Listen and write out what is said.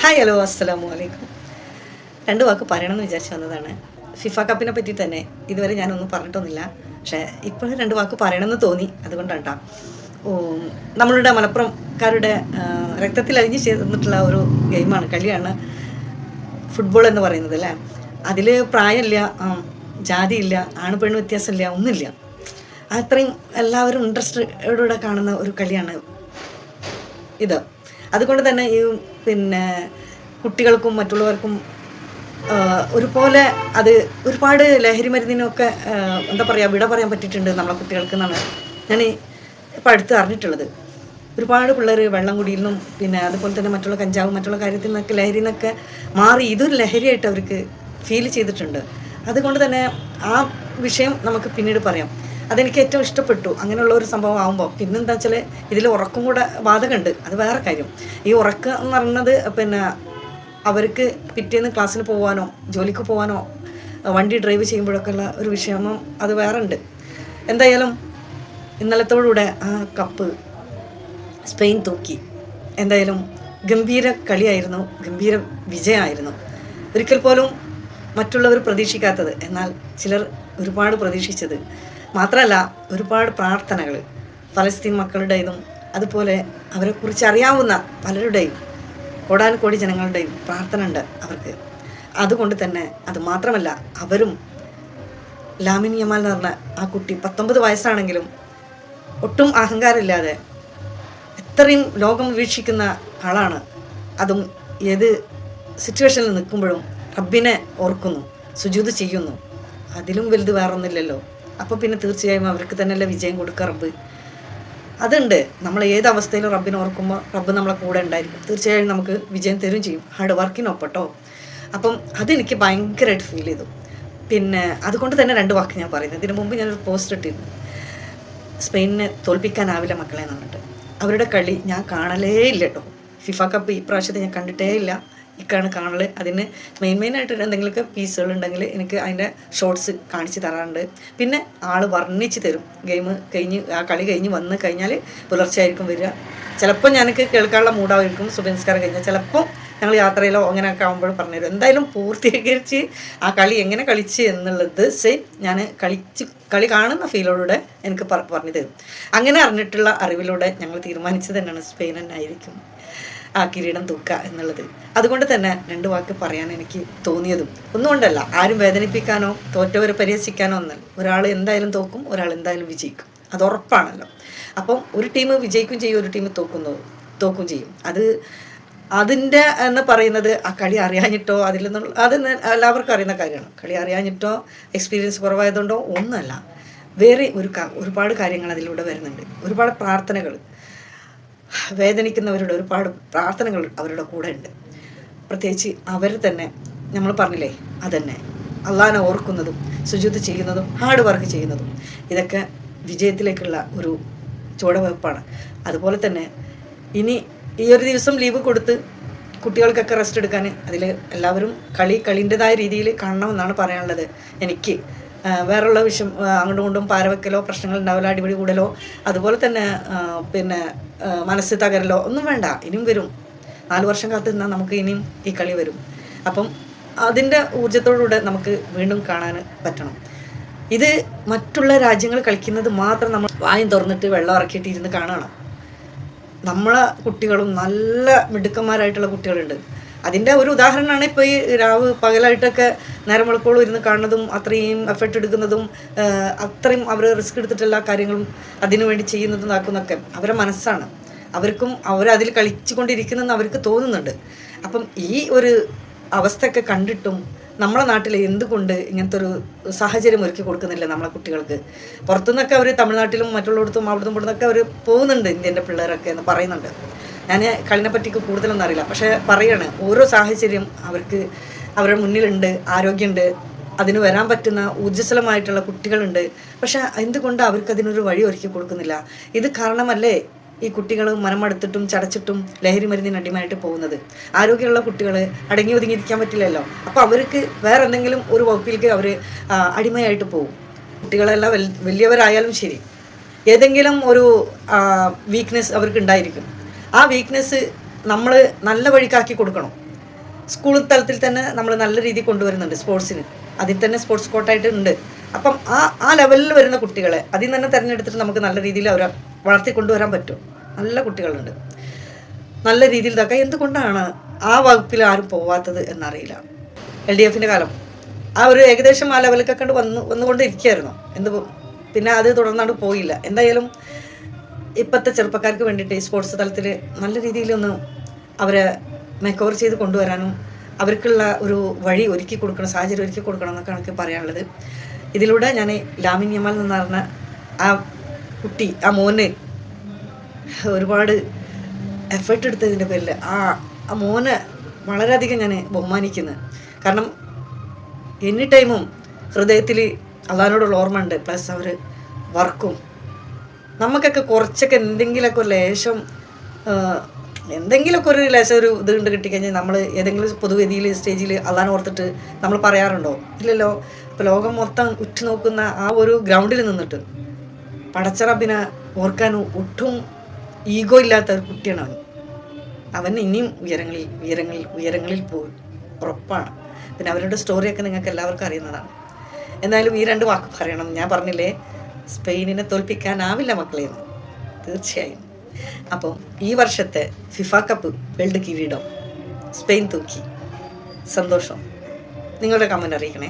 Hi hello അസ്സലാമു അലൈക്കും. രണ്ട് വാക്ക് പറയണമെന്ന് വിചാരിച്ചു വന്നതാണ്. ഫിഫ കപ്പിനെ പറ്റി തന്നെ ഇതുവരെ ഞാനൊന്നും പറഞ്ഞിട്ടൊന്നുമില്ല. പക്ഷേ ഇപ്പോഴും രണ്ട് വാക്ക് പറയണമെന്ന് തോന്നി, അതുകൊണ്ടാണ് കേട്ടോ. നമ്മളുടെ മലപ്പുറംകാരുടെ രക്തത്തിൽ അലിഞ്ഞ് ചേർന്നിട്ടുള്ള ഒരു ഗെയിമാണ്, കളിയാണ് ഫുട്ബോൾ എന്ന് പറയുന്നത് അല്ലേ. അതിൽ പ്രായമില്ല, ജാതിയില്ല, ആണ് പെണ്ണ് വ്യത്യാസമില്ല, ഒന്നുമില്ല. അത്രയും എല്ലാവരും ഇൻട്രസ്റ്റോടുകൂടെ കാണുന്ന ഒരു കളിയാണ് ഇത്. അതുകൊണ്ട് തന്നെ ഈ കുട്ടികൾക്കും മറ്റുള്ളവർക്കും ഒരുപോലെ അത് ഒരുപാട് ലഹരി മരുന്നിനൊക്കെ എന്താ പറയുക, വിട പറയാൻ പറ്റിയിട്ടുണ്ട് നമ്മളെ കുട്ടികൾക്ക് എന്നാണ് ഞാൻ ഇപ്പോൾ അടുത്ത് അറിഞ്ഞിട്ടുള്ളത്. ഒരുപാട് പിള്ളേർ വെള്ളം കുടിയിൽ നിന്നും അതുപോലെ തന്നെ മറ്റുള്ള കഞ്ചാവും മറ്റുള്ള കാര്യത്തിൽ നിന്നൊക്കെ ലഹരിയിൽ നിന്നൊക്കെ മാറി ഇതൊരു ലഹരിയായിട്ട് അവർക്ക് ഫീൽ ചെയ്തിട്ടുണ്ട്. അതുകൊണ്ട് തന്നെ ആ വിഷയം നമുക്ക് പിന്നീട് പറയാം. അതെനിക്ക് ഏറ്റവും ഇഷ്ടപ്പെട്ടു അങ്ങനെയുള്ള ഒരു സംഭവം ആകുമ്പോൾ. പിന്നെന്താ വെച്ചാൽ ഇതിൽ ഉറക്കം കൂടെ ബാധകമുണ്ട്, അത് വേറെ കാര്യം. ഈ ഉറക്കം എന്ന് പറയുന്നത് അവർക്ക് പിറ്റേന്ന് ക്ലാസ്സിന് പോകാനോ ജോലിക്ക് പോകാനോ വണ്ടി ഡ്രൈവ് ചെയ്യുമ്പോഴൊക്കെ ഉള്ള ഒരു വിഷയമോ അത് വേറെ ഉണ്ട്. എന്തായാലും ഇന്നലത്തോടുകൂടെ ആ കപ്പ് സ്പെയിൻ തൂക്കി. എന്തായാലും ഗംഭീര കളിയായിരുന്നു, ഗംഭീര വിജയമായിരുന്നു. ഒരിക്കൽ പോലും മറ്റുള്ളവർ പ്രതീക്ഷിക്കാത്തത്, എന്നാൽ ചിലർ ഒരുപാട് പ്രതീക്ഷിച്ചത്. മാത്രമല്ല ഒരുപാട് പ്രാർത്ഥനകൾ ഫലസ്തീൻ മക്കളുടേതും അതുപോലെ അവരെക്കുറിച്ച് അറിയാവുന്ന പലരുടെയും കോടാനുകോടി ജനങ്ങളുടെയും പ്രാർത്ഥന ഉണ്ട് അവർക്ക്. അതുകൊണ്ട് തന്നെ അത് മാത്രമല്ല, അവരും ലാമിൻ യമാൽ എന്ന് പറഞ്ഞ ആ കുട്ടി 19 വയസ്സാണെങ്കിലും ഒട്ടും അഹങ്കാരമില്ലാതെ എത്രയും ലോകം വീക്ഷിക്കുന്ന ആളാണ്. അതും ഏത് സിറ്റുവേഷനിൽ നിൽക്കുമ്പോഴും റബ്ബിനെ ഓർക്കുന്നു, സുജൂദ് ചെയ്യുന്നു. അതിലും വലുത് വേറൊന്നുമില്ലല്ലോ. അപ്പോൾ പിന്നെ തീർച്ചയായും അവർക്ക് തന്നെയല്ലേ വിജയം കൊടുക്കുക റബ്ബ്. അതുണ്ട്, നമ്മൾ ഏത് അവസ്ഥയിലും റബ്ബിനെ ഓർക്കുമ്പോൾ റബ്ബ് നമ്മളെ കൂടെ ഉണ്ടായിരിക്കും. തീർച്ചയായും നമുക്ക് വിജയം തരും ചെയ്യും, ഹാർഡ് വർക്കിനൊപ്പട്ടോ. അപ്പം അതെനിക്ക് ഭയങ്കരമായിട്ട് ഫീൽ ചെയ്തു. അതുകൊണ്ട് തന്നെ രണ്ട് വാക്ക് ഞാൻ പറയുന്നത്. ഇതിനു മുമ്പ് ഞാനൊരു പോസ്റ്റ് ഇട്ടിരുന്നു, സ്പെയിനിനെ തോൽപ്പിക്കാനാവില്ല മക്കളെ എന്ന് പറഞ്ഞിട്ട്. അവരുടെ കളി ഞാൻ കാണലേ ഇല്ല കേട്ടോ. ഫിഫ കപ്പ് ഈ പ്രാവശ്യത്തെ ഞാൻ കണ്ടിട്ടേ ഇല്ല, ഇക്കാണ് കാണൽ. അതിന് മെയിനായിട്ട് എന്തെങ്കിലുമൊക്കെ പീസുകൾ ഉണ്ടെങ്കിൽ എനിക്ക് അതിൻ്റെ ഷോർട്സ് കാണിച്ച് തരാറുണ്ട്. പിന്നെ ആൾ വർണ്ണിച്ച് തരും. ഗെയിം കഴിഞ്ഞ് ആ കളി കഴിഞ്ഞ് വന്ന് കഴിഞ്ഞാൽ പുലർച്ചെ ആയിരിക്കും വരിക. ചിലപ്പോൾ എനിക്ക് കേൾക്കാനുള്ള മൂടായിരിക്കും സുബഹിസ്കാരം കഴിഞ്ഞാൽ. ചിലപ്പോൾ ഞങ്ങൾ യാത്രയിലോ അങ്ങനെയൊക്കെ ആകുമ്പോൾ പറഞ്ഞുതരും. എന്തായാലും പൂർത്തീകരിച്ച് ആ കളി എങ്ങനെ കളിച്ച് എന്നുള്ളത് ഞാൻ കളി കാണുന്ന ഫീലോടെ എനിക്ക് പറഞ്ഞു തരും. അങ്ങനെ അറിഞ്ഞിട്ടുള്ള അറിവിലൂടെ ഞങ്ങൾ തീരുമാനിച്ചത് തന്നെയാണ് സ്പെയിൻ തന്നെയായിരിക്കും ആ കിരീടം തൂക്കുക എന്നുള്ളത്. അതുകൊണ്ട് തന്നെ രണ്ട് വാക്ക് പറയാൻ എനിക്ക് തോന്നിയതും ഒന്നുകൊണ്ടല്ല, ആരും വേദനിപ്പിക്കാനോ തോറ്റവരെ പരിഹസിക്കാനോ ഒന്നല്ല. ഒരാൾ എന്തായാലും തോക്കും, ഒരാൾ എന്തായാലും വിജയിക്കും, അത് ഉറപ്പാണല്ലോ. അപ്പം ഒരു ടീം വിജയിക്കും ചെയ്യും, ഒരു ടീം തോക്കും ചെയ്യും. അതിൻ്റെ എന്ന് പറയുന്നത് ആ കളി അറിയാഞ്ഞിട്ടോ അത് എല്ലാവർക്കും അറിയുന്ന കാര്യമാണ്. കളി അറിയാഞ്ഞിട്ടോ എക്സ്പീരിയൻസ് കുറവായതുകൊണ്ടോ ഒന്നുമല്ല, വേറെ ഒരുപാട് കാര്യങ്ങൾ അതിലൂടെ വരുന്നുണ്ട്. ഒരുപാട് പ്രാർത്ഥനകൾ, വേദനിക്കുന്നവരുടെ ഒരുപാട് പ്രാർത്ഥനകൾ അവരുടെ കൂടെ ഉണ്ട്. പ്രത്യേകിച്ച് അവർ തന്നെ നമ്മൾ പറഞ്ഞില്ലേ, അതന്നെ അള്ളാഹനെ ഓർക്കുന്നതും സുജൂദ് ചെയ്യുന്നതും ഹാർഡ് വർക്ക് ചെയ്യുന്നതും ഇതൊക്കെ വിജയത്തിലേക്കുള്ള ഒരു ചുവടുവയ്പ്പാണ്. അതുപോലെ തന്നെ ഇനി ഈ ഒരു ദിവസം ലീവ് കൊടുത്ത് കുട്ടികൾക്കൊക്കെ റെസ്റ്റ് എടുക്കാൻ അതിൽ എല്ലാവരും കളീൻ്റെതായ രീതിയിൽ കാണണമെന്നാണ് പറയാനുള്ളത് എനിക്ക്. വേറുള്ള വിഷയം അങ്ങോട്ടും കൊണ്ടും പാരവെക്കലോ പ്രശ്നങ്ങൾ ഉണ്ടാവില്ല, അടിപിടി കൂടലോ അതുപോലെ തന്നെ മനസ്സ് തകരലോ ഒന്നും വേണ്ട. ഇനിയും വരും, 4 വർഷം കാത്തു നിന്നാൽ നമുക്ക് ഇനിയും ഈ കളി വരും. അപ്പം അതിൻ്റെ ഊർജ്ജത്തോടുകൂടെ നമുക്ക് വീണ്ടും കാണാൻ പറ്റണം. ഇത് മറ്റുള്ള രാജ്യങ്ങൾ കളിക്കുന്നത് മാത്രം നമ്മൾ വായും തുറന്നിട്ട് വെള്ളം ഇറക്കിയിട്ട് ഇരുന്ന് കാണണം. നമ്മളെ കുട്ടികളും നല്ല മിടുക്കന്മാരായിട്ടുള്ള കുട്ടികളുണ്ട്. അതിൻ്റെ ഒരു ഉദാഹരണമാണ് ഇപ്പോൾ ഈ രാവ് പകലായിട്ടൊക്കെ നേരം വെളുപ്പോഴും ഇരുന്ന് കാണുന്നതും അത്രയും എഫർട്ട് എടുക്കുന്നതും അത്രയും അവർ റിസ്ക് എടുത്തിട്ടുള്ള കാര്യങ്ങളും അതിനു വേണ്ടി ചെയ്യുന്നതും ആക്കുന്നതൊക്കെ അവരുടെ മനസ്സാണ്. അവർക്കും അവരതിൽ കളിച്ചു കൊണ്ടിരിക്കുന്നെന്ന് അവർക്ക് തോന്നുന്നുണ്ട്. അപ്പം ഈ ഒരു അവസ്ഥയൊക്കെ കണ്ടിട്ടും നമ്മളെ നാട്ടിൽ എന്തുകൊണ്ട് ഇങ്ങനത്തെ ഒരു സാഹചര്യം ഒരുക്കി കൊടുക്കുന്നില്ല നമ്മളെ കുട്ടികൾക്ക്? പുറത്തുനിന്നൊക്കെ അവർ തമിഴ്നാട്ടിലും മറ്റുള്ളിടത്തും അവിടുന്ന് ഇവിടുന്നൊക്കെ അവർ പോകുന്നുണ്ട്, ഇന്ത്യൻ്റെ പിള്ളേരൊക്കെ എന്ന് പറയുന്നുണ്ട്. ഞാൻ കളിനെ പറ്റിക്ക് കൂടുതലൊന്നും അറിയില്ല, പക്ഷേ പറയാണ് ഓരോ സാഹചര്യം അവരുടെ മുന്നിലുണ്ട്, ആരോഗ്യമുണ്ട്, അതിന് വരാൻ പറ്റുന്ന ഊർജ്ജസ്വലമായിട്ടുള്ള കുട്ടികളുണ്ട്. പക്ഷെ എന്തുകൊണ്ട് അവർക്ക് അതിനൊരു വഴി ഒരുക്കി കൊടുക്കുന്നില്ല? ഇത് കാരണമല്ലേ ഈ കുട്ടികൾ മനമെടുത്തിട്ടും ചടച്ചിട്ടും ലഹരി മരുന്നിന് അടിമയായിട്ട് പോകുന്നത്? ആരോഗ്യമുള്ള കുട്ടികൾ അടങ്ങി ഒതുങ്ങിയിരിക്കാൻ പറ്റില്ലല്ലോ. അപ്പോൾ അവർക്ക് വേറെ എന്തെങ്കിലും ഒരു വകുപ്പിലേക്ക് അവർ അടിമയായിട്ട് പോകും. കുട്ടികളെല്ലാം വലിയവരായാലും ശരി, ഏതെങ്കിലും ഒരു വീക്ക്നെസ് അവർക്ക് ഉണ്ടായിരിക്കും. ആ വീക്ക്നെസ് നമ്മൾ നല്ല വഴിക്കാക്കി കൊടുക്കണം. സ്കൂൾ തലത്തിൽ തന്നെ നമ്മൾ നല്ല രീതിയിൽ കൊണ്ടുവരുന്നുണ്ട് സ്പോർട്സിന്. അതിൽ തന്നെ സ്പോർട്സ് കോട്ടായിട്ട് ഉണ്ട്. അപ്പം ആ ലെവലിൽ വരുന്ന കുട്ടികളെ അതിൽ തന്നെ തിരഞ്ഞെടുത്തിട്ട് നമുക്ക് നല്ല രീതിയിൽ അവരെ വളർത്തിക്കൊണ്ടുവരാൻ പറ്റും. നല്ല കുട്ടികളുണ്ട്, നല്ല രീതിയിൽ ഇതാക്കുക. എന്തുകൊണ്ടാണ് ആ വകുപ്പിൽ ആരും പോവാത്തത് എന്നറിയില്ല. LDFൻ്റെ കാലം ആ ഒരു ഏകദേശം ആ ലെവലൊക്കെ കണ്ട് വന്നുകൊണ്ടിരിക്കുകയായിരുന്നു. പിന്നെ അത് തുടർന്നാണ്ട് പോയില്ല. എന്തായാലും ഇപ്പോഴത്തെ ചെറുപ്പക്കാർക്ക് വേണ്ടിയിട്ട് ഈ സ്പോർട്സ് തലത്തിൽ നല്ല രീതിയിലൊന്ന് അവരെ മേക്ക് ഓവർ ചെയ്ത് കൊണ്ടുവരാനും അവർക്കുള്ള ഒരു വഴി ഒരുക്കി കൊടുക്കണം, സാഹചര്യം ഒരുക്കി കൊടുക്കണം എന്നൊക്കെ എനിക്ക് പറയാനുള്ളത്. ഇതിലൂടെ ഞാൻ ലാമിൻ യമാൽ എന്ന് പറഞ്ഞ ആ കുട്ടി, ആ മോന് ഒരുപാട് എഫേർട്ട് എടുത്തതിൻ്റെ പേരിൽ ആ മോനെ വളരെയധികം ഞാൻ ബഹുമാനിക്കുന്നു. കാരണം എനി ടൈമും ഹൃദയത്തിൽ അള്ളാഹിനോടുള്ള ഓർമ്മ ഉണ്ട്, പ്ലസ് അവർ വർക്കും. നമുക്കൊക്കെ കുറച്ചൊക്കെ എന്തെങ്കിലുമൊക്കെ ഒരു ലേശം എന്തെങ്കിലുമൊക്കെ ഒരു ലേശം ഒരു ഇത് കൊണ്ട് കിട്ടിക്കഴിഞ്ഞാൽ നമ്മൾ ഏതെങ്കിലും പൊതുവേദിയിൽ സ്റ്റേജിൽ അള്ളാഹിനെ ഓർത്തിട്ട് നമ്മൾ പറയാറുണ്ടോ? ഇല്ലല്ലോ. അപ്പോൾ ലോകം മൊത്തം ഉറ്റുനോക്കുന്ന ആ ഒരു ഗ്രൗണ്ടിൽ നിന്നിട്ട് പടച്ച റബ്ബിനെ ഓർക്കാൻ ഒട്ടും ഈഗോ ഇല്ലാത്ത ഒരു കുട്ടിയാണ് അവൻ ഇനിയും ഉയരങ്ങളിൽ പോകും, ഉറപ്പാണ്. പിന്നെ അവരുടെ സ്റ്റോറിയൊക്കെ നിങ്ങൾക്ക് എല്ലാവർക്കും അറിയുന്നതാണ്. എന്നാലും ഈ 2 വാക്ക് പറയണം. ഞാൻ പറഞ്ഞില്ലേ, സ്പെയിനിനെ തോൽപ്പിക്കാനാവില്ല മക്കളേന്ന്, തീർച്ചയായും. അപ്പം ഈ വർഷത്തെ ഫിഫ കപ്പ് വേൾഡ് കിരീടം സ്പെയിൻ തൂക്കി. സന്തോഷം. നിങ്ങളുടെ കമൻറ്റ് അറിയിക്കണേ.